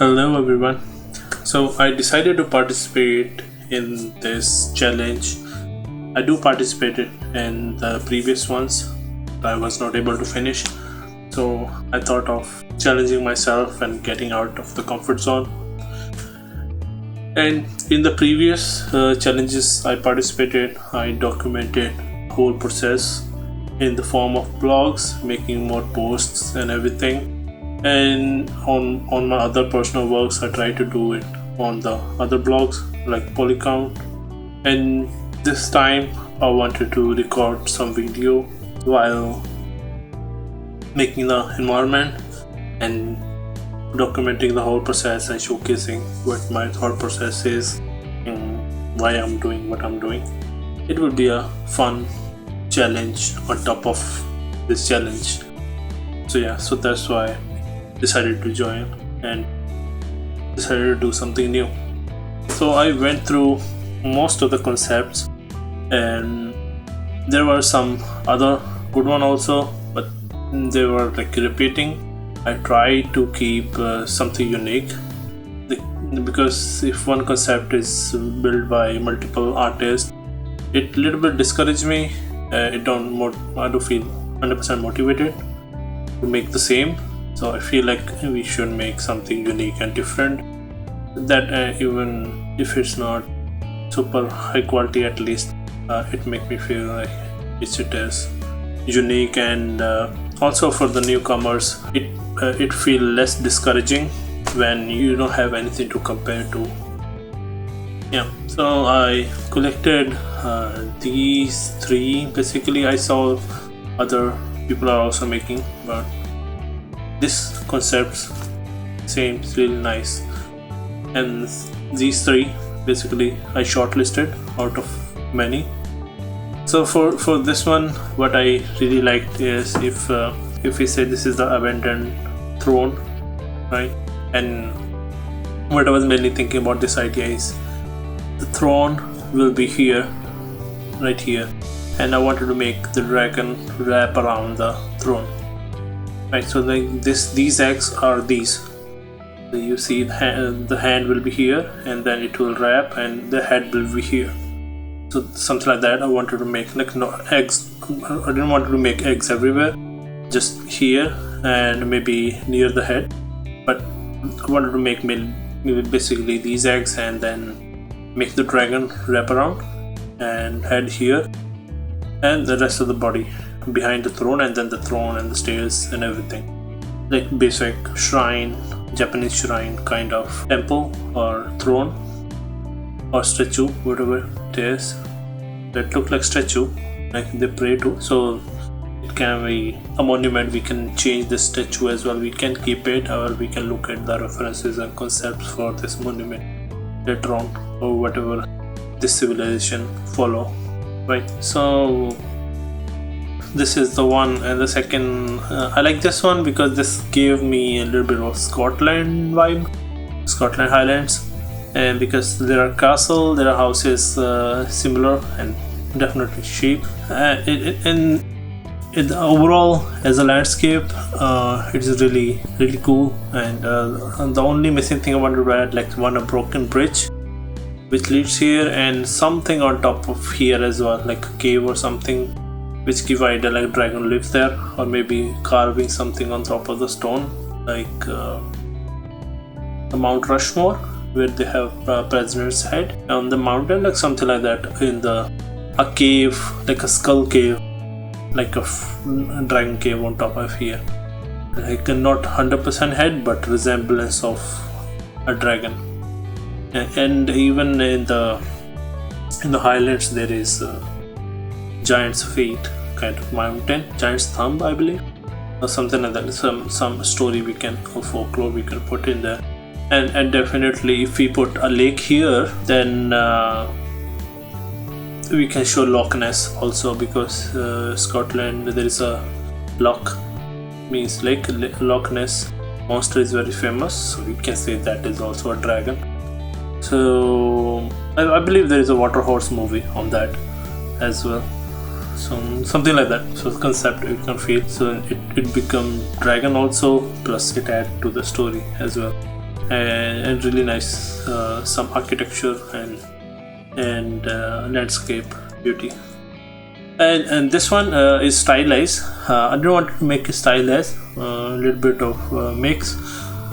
Hello everyone. So I decided to participate in this challenge. I do participated in the previous ones. I was not able to finish. So I thought of challenging myself and getting out of the comfort zone. And in the previous challenges I participated, I documented the whole process in the form of blogs, making more posts and everything. And on my other personal works, I try to do it on the other blogs like Blockout. And this time I wanted to record some video while making the environment and documenting the whole process and showcasing what my thought process is and why I'm doing what I'm doing. It will be a fun challenge on top of this challenge. So that's why I decided to join and decided to do something new. So I went through most of the concepts, and there were some other good one also, but they were like repeating. I tried to keep something unique because if one concept is built by multiple artists, it little bit discouraged me. I don't feel 100% motivated to make the same. So I feel like we should make something unique and different. That even if it's not super high quality, at least it make me feel like it is unique, and also for the newcomers, it feel less discouraging when you don't have anything to compare to. Yeah, so I collected these three. Basically, I saw other people are also making, but this concept seems really nice. And these three basically I shortlisted out of many. So for this one, what I really liked is if we say this is the abandoned throne, right? And what I was mainly thinking about this idea is the throne will be here, right here, and I wanted to make the dragon wrap around the throne, right? So like these eggs are these. You see the hand will be here, and then it will wrap, and the head will be here. So something like that I wanted to make, like no eggs. I didn't want to make eggs everywhere, just here and maybe near the head, but I wanted to make maybe basically these eggs, and then make the dragon wrap around and head here, and the rest of the body behind the throne, and then the throne and the stairs and everything, like basic shrine, Japanese shrine kind of temple or throne or statue, whatever it is that look like statue, like they pray to. So it can be a monument. We can change the statue as well. We can keep it, or we can look at the references and concepts for this monument later on, or whatever this civilization follow, right? So this is the one. And the second, I like this one because this gave me a little bit of Scotland vibe, Scotland Highlands, and because there are castle, there are houses similar, and definitely cheap. And the overall as a landscape, it is really cool. And the only missing thing I wanted to add, like a broken bridge which leads here, and something on top of here as well, like a cave or something, which give idea like dragon lives there, or maybe carving something on top of the stone, like the Mount Rushmore, where they have president's head on the mountain, like something like that, in a cave, like a skull cave, like a dragon cave on top of here, like not 100% head, but resemblance of a dragon. And even in the Highlands there is giant's feet kind of mountain, giant's thumb I believe, or something like that. Some story we can, or folklore we can put in there. And definitely if we put a lake here, then we can show Loch Ness also, because Scotland there is a loch, means lake. Loch Ness monster is very famous, so we can say that is also a dragon. So I believe there is a water horse movie on that as well. So something like that. So the concept you can feel, so it become dragon also, plus it add to the story as well. and really nice, some architecture and landscape beauty. And this one is stylized. I don't want to make it stylized, a little bit of mix,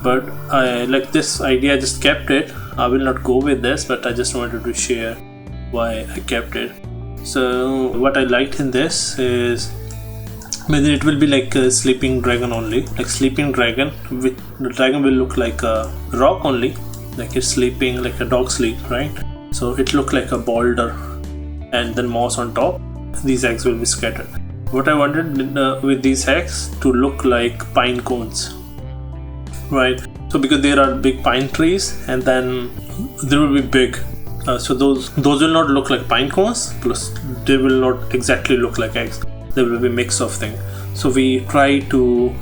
but I like this idea. I just kept it. I will not go with this, but I just wanted to share why I kept it. So what I liked in this is maybe it will be like a sleeping dragon only, like sleeping dragon. The dragon will look like a rock only, like it's sleeping like a dog sleep, right? So it look like a boulder, and then moss on top. These eggs will be scattered. What I wanted with these eggs to look like pine cones, right? So because there are big pine trees, and then there will be big. So those will not look like pine cones. Plus, they will not exactly look like eggs. There will be a mix of things. So we try to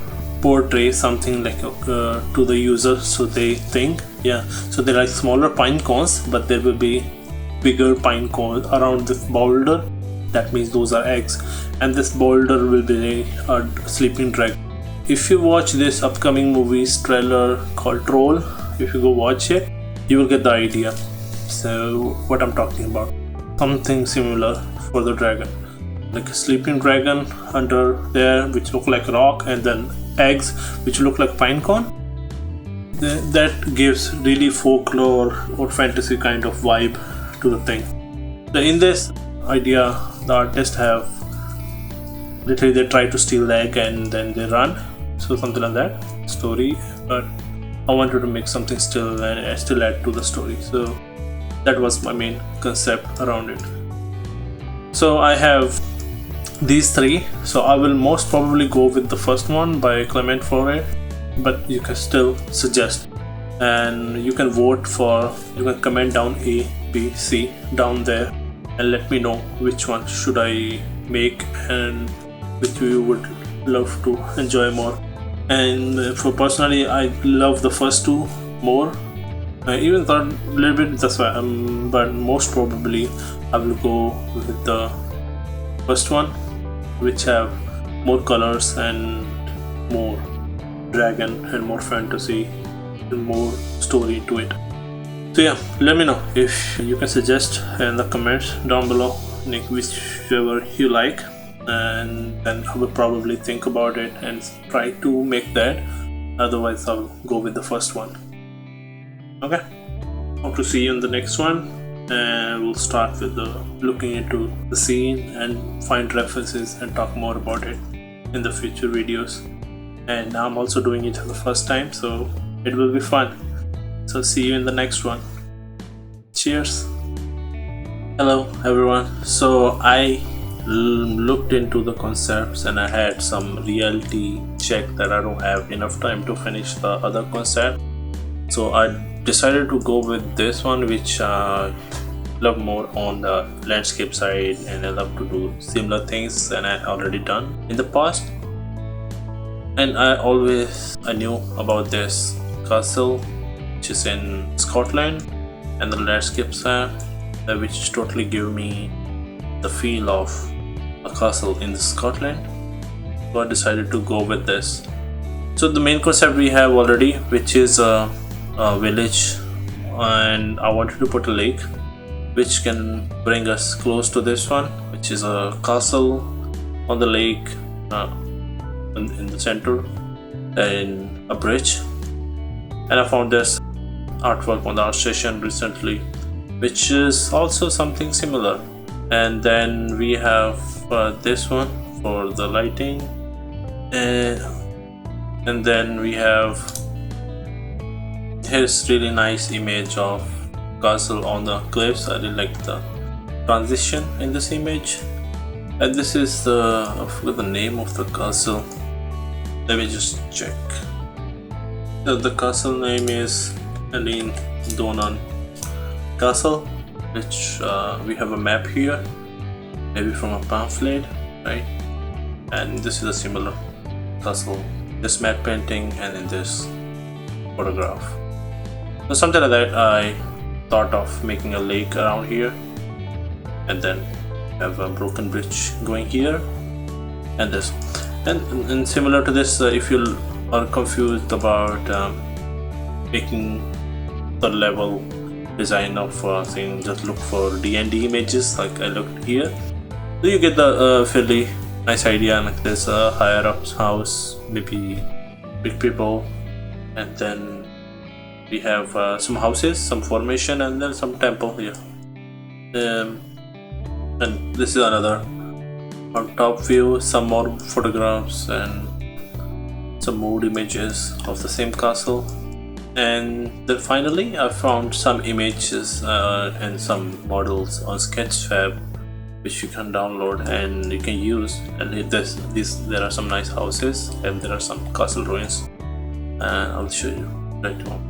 portray something like to the user, so they think, yeah. So there are smaller pine cones, but there will be bigger pine cones around this boulder. That means those are eggs, and this boulder will be a sleeping dragon. If you watch this upcoming movie's trailer called Troll, if you go watch it, you will get the idea. So what I'm talking about, something similar for the dragon, like a sleeping dragon under there, which look like rock, and then eggs which look like pine cone. That gives really folklore or fantasy kind of vibe to the thing. So in this idea, the artists have literally, they try to steal the egg and then they run, so something like that story. But I wanted to make something still and still add to the story, so that was my main concept around it. So I have these three, so I will most probably go with the first one by Clement for it, but you can still suggest, and you can vote for, you can comment down A, B, C down there and let me know which one should I make and which you would love to enjoy more. And for personally, I love the first two more. I even thought a little bit, that's why but most probably I will go with the first one, which have more colors and more dragon and more fantasy and more story to it. So yeah, let me know if you can suggest in the comments down below, whichever you like, and then I will probably think about it and try to make that. Otherwise I'll go with the first one. Okay, hope to see you in the next one, and we'll start with the looking into the scene and find references and talk more about it in the future videos. And I'm also doing it for the first time, so it will be fun. So see you in the next one. Cheers. Hello everyone. So I looked into the concepts and I had some reality check that I don't have enough time to finish the other concept. So I decided to go with this one, which I love more on the landscape side, and I love to do similar things than I already done in the past. And I knew about this castle which is in Scotland, and the landscapes which totally give me the feel of a castle in Scotland. So I decided to go with this. So the main concept we have already, which is a village, and I wanted to put a lake which can bring us close to this one, which is a castle on the lake, in the center, and a bridge. And I found this artwork on the art station recently, which is also something similar. And then we have this one for the lighting, and then we have here's really nice image of castle on the cliffs. I really like the transition in this image. And this is I forgot the name of the castle. Let me just check. The castle name is Elin Donan Castle, which we have a map here, maybe from a pamphlet, right? And this is a similar castle, this matte painting and in this photograph. So something like that, I thought of making a lake around here, and then have a broken bridge going here, and this. And similar to this, if you are confused about making the level design of saying just look for D&D images like I looked here. So you get the fairly nice idea, like there's a higher up house, maybe big people, and then we have some houses, some formation, and then some temple here. And this is another on top view, some more photographs and some mood images of the same castle. And then finally I found some images and some models on Sketchfab which you can download and you can use. And there are some nice houses and there are some castle ruins, and I'll show you right now.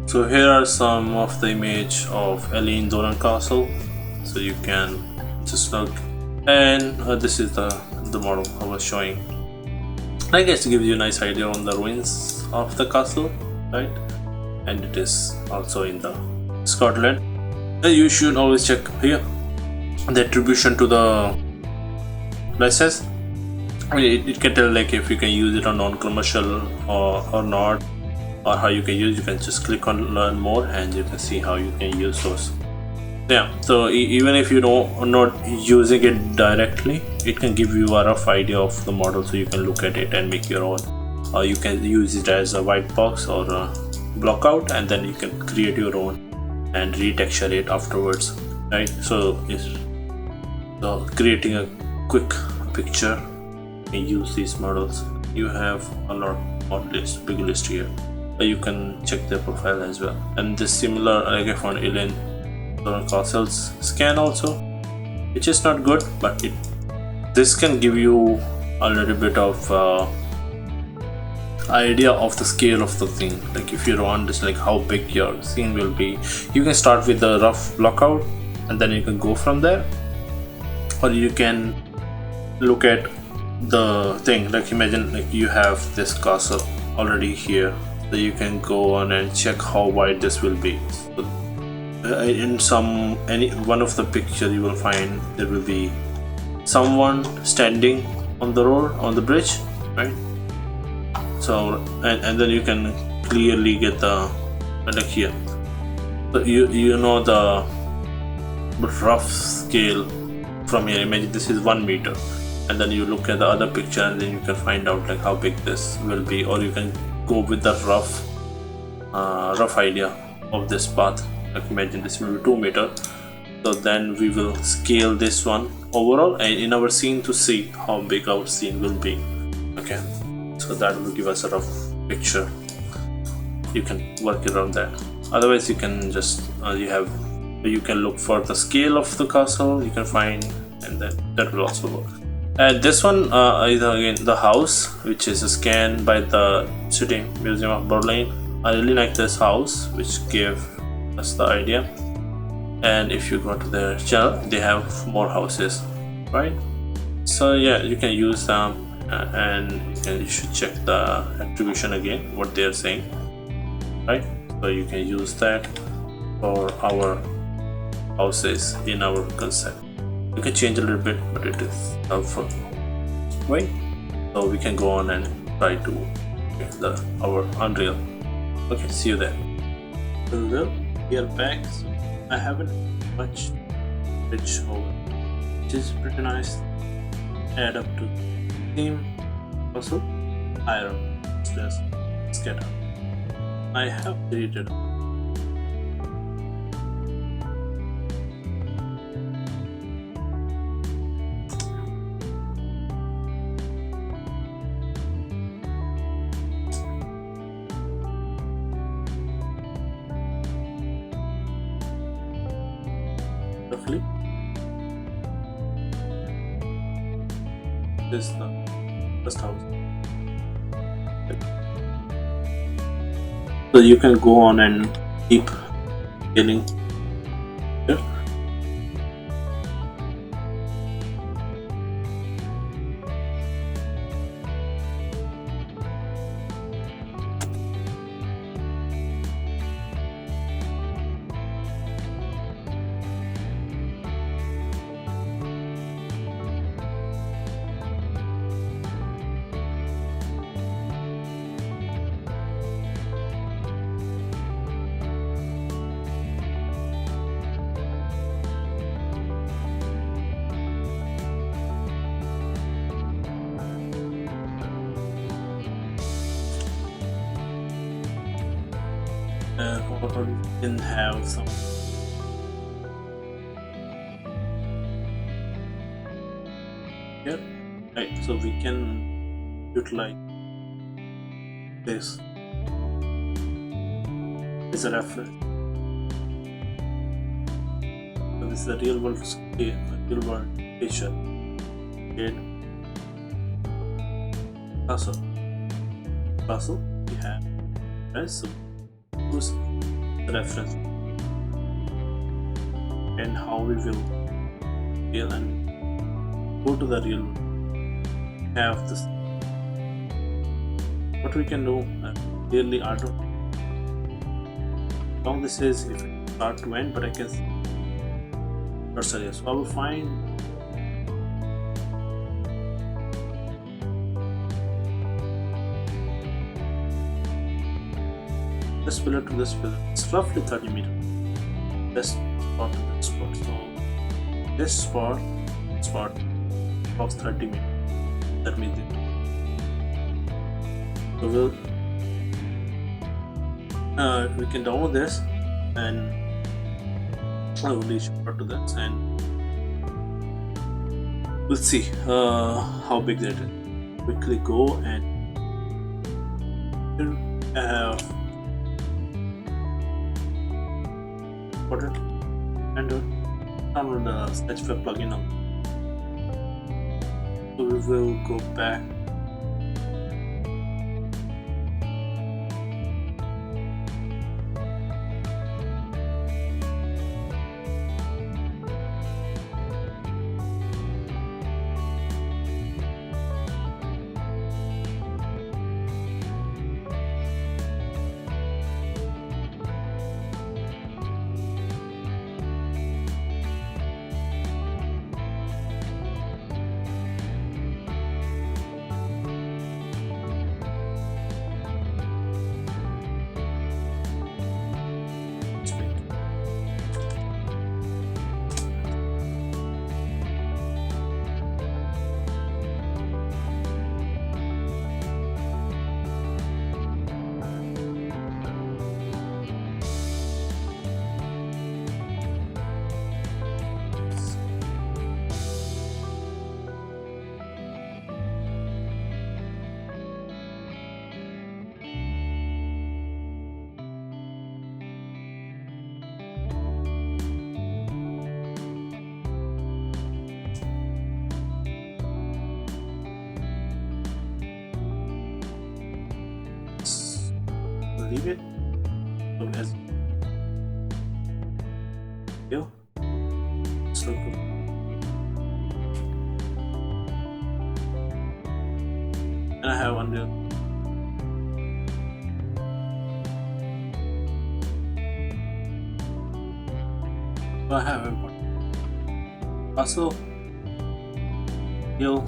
So here are some of the image of Eileen Doran Castle, so you can just look. And this is the model I was showing. I guess it gives you a nice idea on the ruins of the castle, right? And it is also in the Scotland. And you should always check here the attribution to the license. I mean, it can tell like if you can use it on non-commercial or not, or how you can use. You can just click on learn more and you can see how you can use those. Yeah, so even if you are not using it directly, it can give you a rough idea of the model, so you can look at it and make your own, or you can use it as a white box or a blockout, and then you can create your own and retexture it afterwards, right? So creating a quick picture, you can use these models. You have a lot more list, big list here. You can check their profile as well. And this similar, like I found Eileen Doran Castle's scan also, which is not good, but this can give you a little bit of idea of the scale of the thing. Like if you want this, like how big your scene will be, you can start with the rough blockout and then you can go from there, or you can look at the thing. Like imagine like you have this castle already here, so you can go on and check how wide this will be. So, in any one of the picture you will find there will be someone standing on the road, on the bridge, right? So and then you can clearly get the like here, so you know the rough scale from here. Imagine this is 1 meter, and then you look at the other picture and then you can find out like how big this will be, or you can go with the rough idea of this path. Like imagine this will be 2 meter, so then we will scale this one overall and in our scene to see how big our scene will be. Okay, so that will give us a rough picture. You can work around that. Otherwise you can just you can look for the scale of the castle, you can find, and then that will also work. And this one is again the house, which is a scan by the City Museum of Berlin. I really like this house, which gave us the idea. And if you go to their channel, they have more houses, right? So yeah, you can use them, and you should check the attribution again, what they are saying, right? So you can use that for our houses in our concept. You can change a little bit, but it is helpful, right? So we can go on and try to get our Unreal. Okay, see you there. Hello, we are back. So I haven't much pitch over, which is pretty nice. Add up to theme, also iron, stress, scatter. I have deleted. Roughly, this is the first house. So you can go on and keep scaling here. or we can have some here, right? So we can utilize this as a reference. So this is a real world scale, real world picture. Castle we have, right? So use the reference and how we will scale and go to the real world. Have this. What we can do clearly auto. Long this is if it start to end, but I can see cursor here. So I will find this pillar to this pillar. It's roughly 30 meters. This spot to this spot. So this spot of 30 meters. That means it. So we can download this and I will reach out to this and we'll see how big that is. Quickly go and put it and download the Sketchfab plugin now. So we will go back. Leave it. So as here, circle. And I have under. So I have important. Also, here,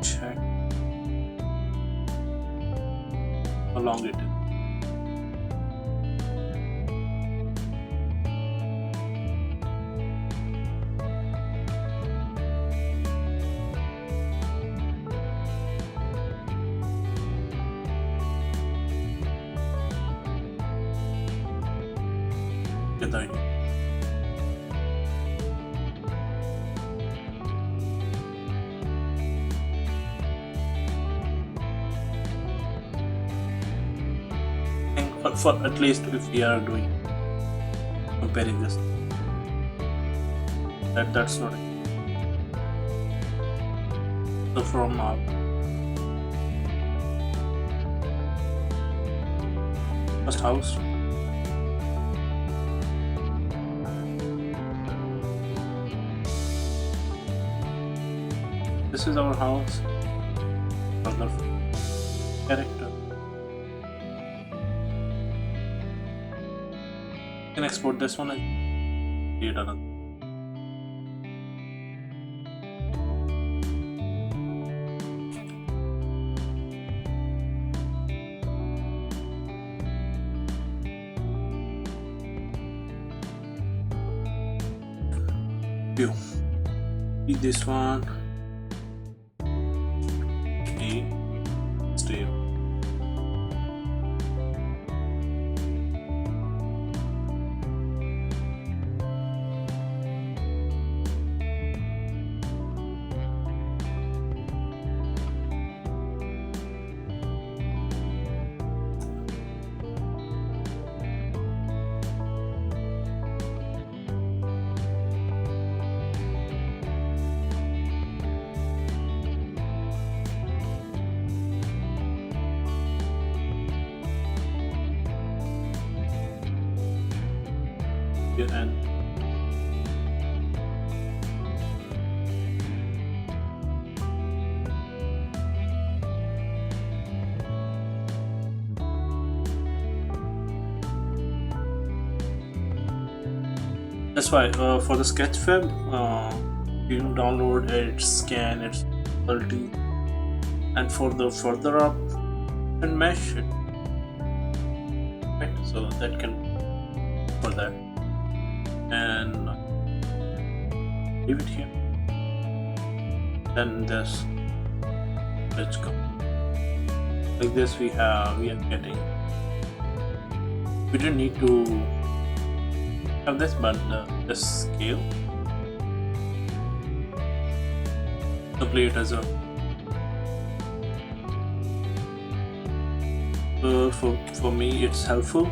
check how long it is. Get the idea. For at least if we are doing comparing this, that's not it. So from first house this is our house. Another character. You can export this one and create another. View. This one. Stay. And that's why for the Sketchfab you can download it, scan its quality, and for the further up and mesh it, right? So that can for that. And leave it here. Then this, let's go like this. We are getting. We didn't need to have this, but the scale, the play it as a for me it's helpful.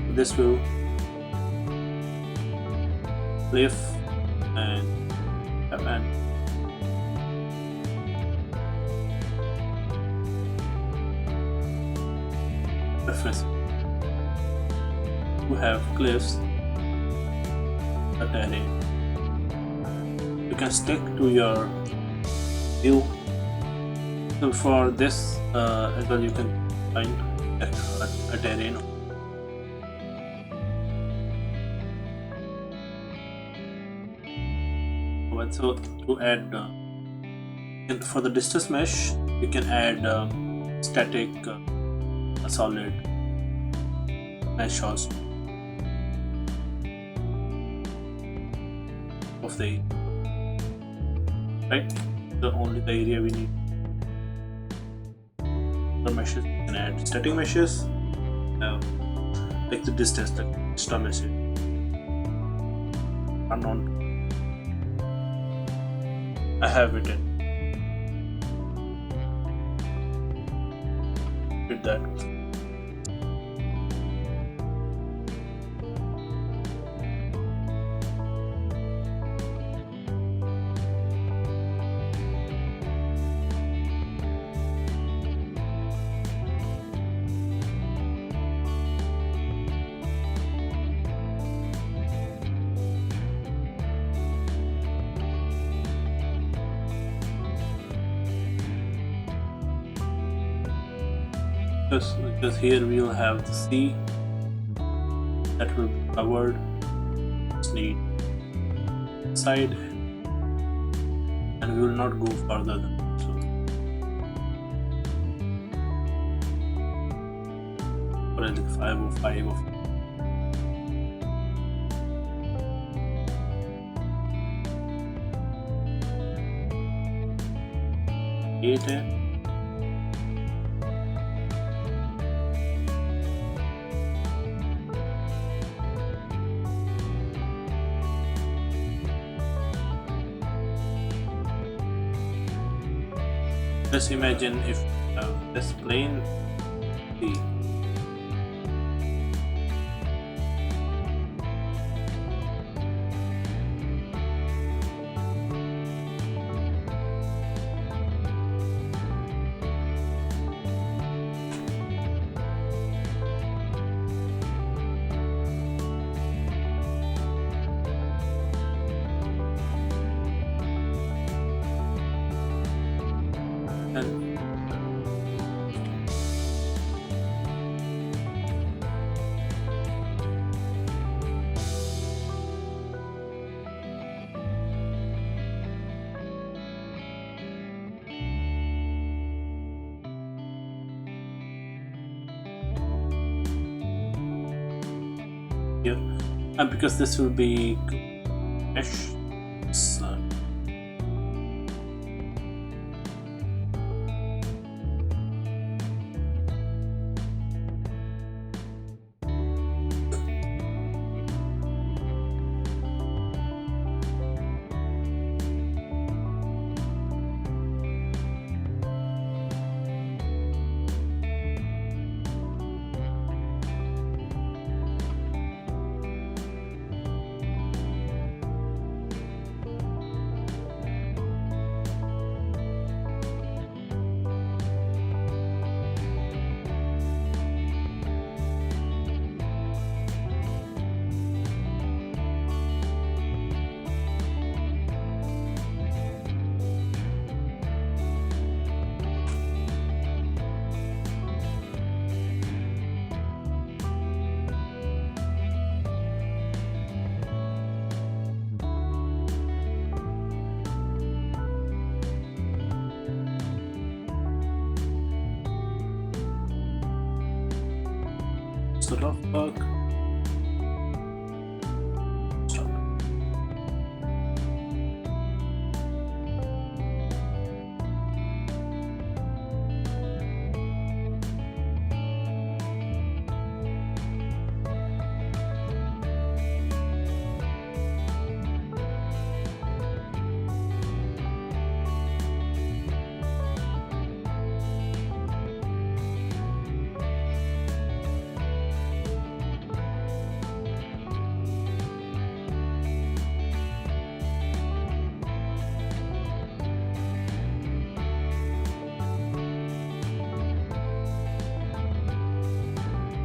This will lift and reference to have cliffs at array. You can stick to your view. So for this as well, you can find a terrain. So to add for the distance mesh, you can add static a solid mesh also of the right. The only the area we need the meshes. You can add static meshes like the distance, the extra message unknown. I have it in with that. Because here we will have the sea that will be covered. Just need side, and we will not go further than that. So for I think 505 of 8 Just imagine if this plane B here, and because this will be mesh, so sort of work.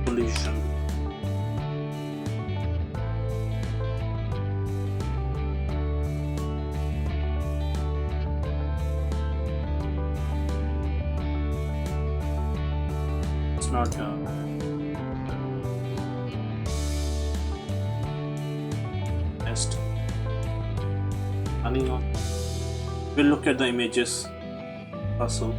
Solution. It's not test running on. We'll look at the images also.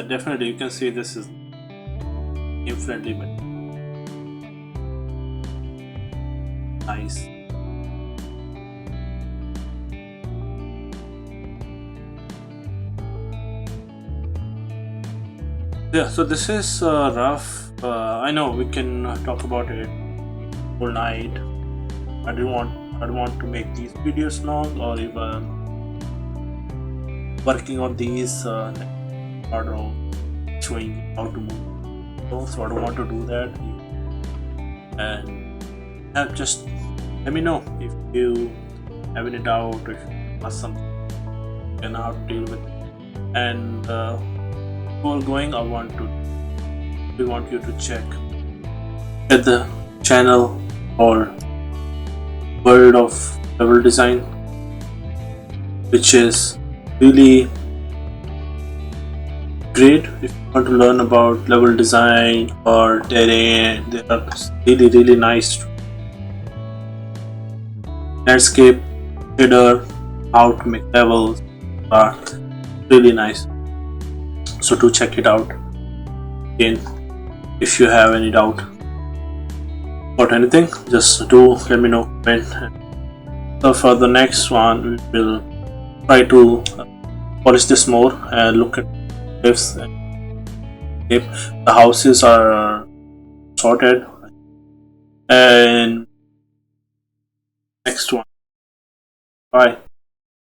Definitely you can see this is game friendly, but nice. Yeah, so this is rough. I know we can talk about it all night. I don't want to make these videos long, or even working on these I don't know, showing how to move. So I don't want to do that. And just let me know if you have any doubt, or if you have something and how to deal with it. And before going, we want you to check at the channel or World of Level Design, which is really great if you want to learn about level design or terrain. They are really nice. Landscape, shader, how to make levels are really nice. So do check it out. Again, if you have any doubt about anything, just do let me know. Comment. So for the next one, we will try to polish this more and look at if the houses are sorted. And next one, bye.